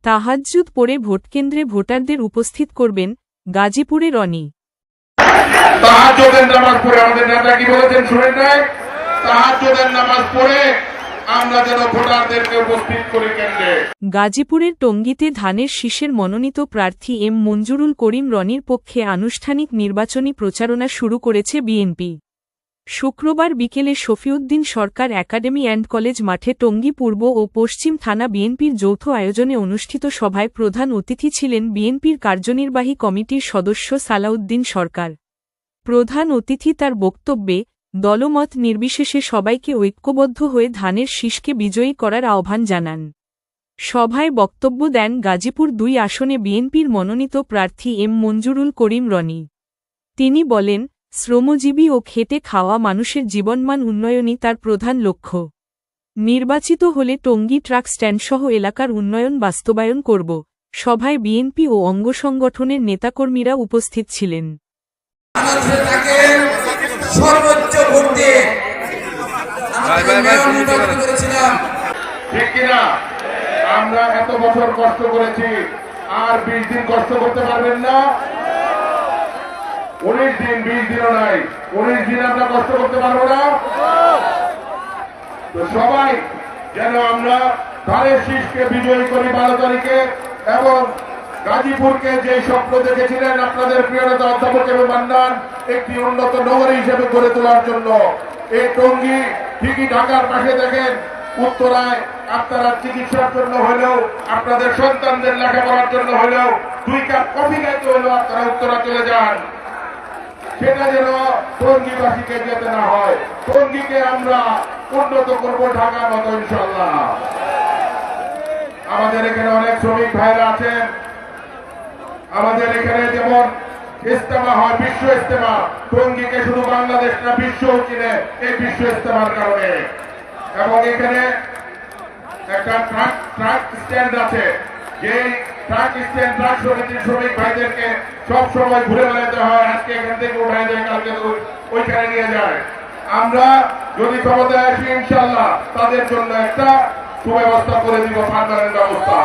তাহাজ্জুদ পড়ে ভোটকেন্দ্রে ভোটারদের উপস্থিত করবেন গাজীপুরে রনি। তাহাজ্জুদের নামাজ পড়ে আমাদের নেতা কি বলেছেন শুনেন নাই? তাহাজ্জুদের নামাজ পড়ে আমরা যেন ভোটারদেরকে উপস্থিত করি কেন্দ্রে। গাজীপুরের টঙ্গীতে ধানের শীষের মনোনীত প্রার্থী এম মঞ্জুরুল করিম রনির পক্ষে আনুষ্ঠানিক নির্বাচনী প্রচারণা শুরু করেছে বিএনপি। শুক্রবার বিকেলে শফিউদ্দিন সরকার একাডেমি অ্যান্ড কলেজ মাঠে টঙ্গী পূর্ব ও পশ্চিম থানা বিএনপির যৌথ আয়োজনে অনুষ্ঠিত সভায় প্রধান অতিথি ছিলেন বিএনপির কার্যনির্বাহী কমিটির সদস্য সালাউদ্দিন সরকার। প্রধান অতিথি তার বক্তব্যে দলমত নির্বিশেষে সবাইকে ঐক্যবদ্ধ হয়ে ধানের শীষকে বিজয়ী করার আহ্বান জানান। সভায় বক্তব্য দেন গাজীপুর ২ আসনে বিএনপির মনোনীত প্রার্থী এম মঞ্জুরুল করিম রনি। তিনি বলেন, শ্রমজীবী ও খেটে খাওয়া মানুষের জীবনমান উন্নয়নই তার প্রধান লক্ষ্য। নির্বাচিত হলে টঙ্গী ট্রাক স্ট্যান্ডসহ এলাকার উন্নয়ন বাস্তবায়ন করব। সভায় বিএনপি ও অঙ্গসংগঠনের নেতাকর্মীরা উপস্থিত ছিলেন। সর্বোচ্চ ভোট দিয়ে করেছিলাম। ঠিক কিনা? আমরা এত বছর কষ্ট করেছি, আর 20 দিন কষ্ট করতে পারবেন না? 19 দিন, 20 দিনও নাই, 19 দিন আমরা কষ্ট করতে পারবো না? তো সবাই যেন আমরা ধানের শীষকে বিজয়ী করি 12 তারিখে, এবং গাজীপুরকে যে স্বপ্ন দেখেছিলেন আপনাদের প্রিয় নেতা অধ্যাপক এবং মান্নান একটি উন্নত নগরী হিসেবে গড়ে তোলার জন্য। এই টঙ্গী ঠিকই ঢাকার পাশে দেখেন, উত্তরায় আপনারা চিকিৎসার জন্য হলেও, আপনাদের সন্তানদের লেখাপড়ার জন্য হলেও 2 কাপ কফি খাইতে হলেও আপনারা উত্তরা চলে যান। সেটা যেন টঙ্গীবাসীকে যেতে না হয়। টঙ্গীকে আমরা উন্নত করব ঢাকার মতো ইনশাআল্লাহ। আমাদের এখানে অনেক শ্রমিক ভাইরা আছেন। আমাদের এখানে যেমন ইজতেমা হয়, বিশ্ব ইজতেমা, টঙ্গীকে শুধু বাংলাদেশ না বিশ্বও চিনে এই বিশ্ব ইজতেমার কারণে। এবং এখানে একটা ট্রাক স্ট্যান্ড আছে, যে ট্রাক স্ট্যান্ড ট্রাক সমিতির শ্রমিক ভাইদেরকে সব সময় ঘুরে বেড়াতে হয়। আজকে এখান থেকে উঠায় যায়, কালকে ওইখানে নিয়ে যায়। আমরা যদি ক্ষমতায় আসি ইনশাআল্লাহ তাদের জন্য একটা সুব্যবস্থা করে দিব, পারমানেন্ট ব্যবস্থা।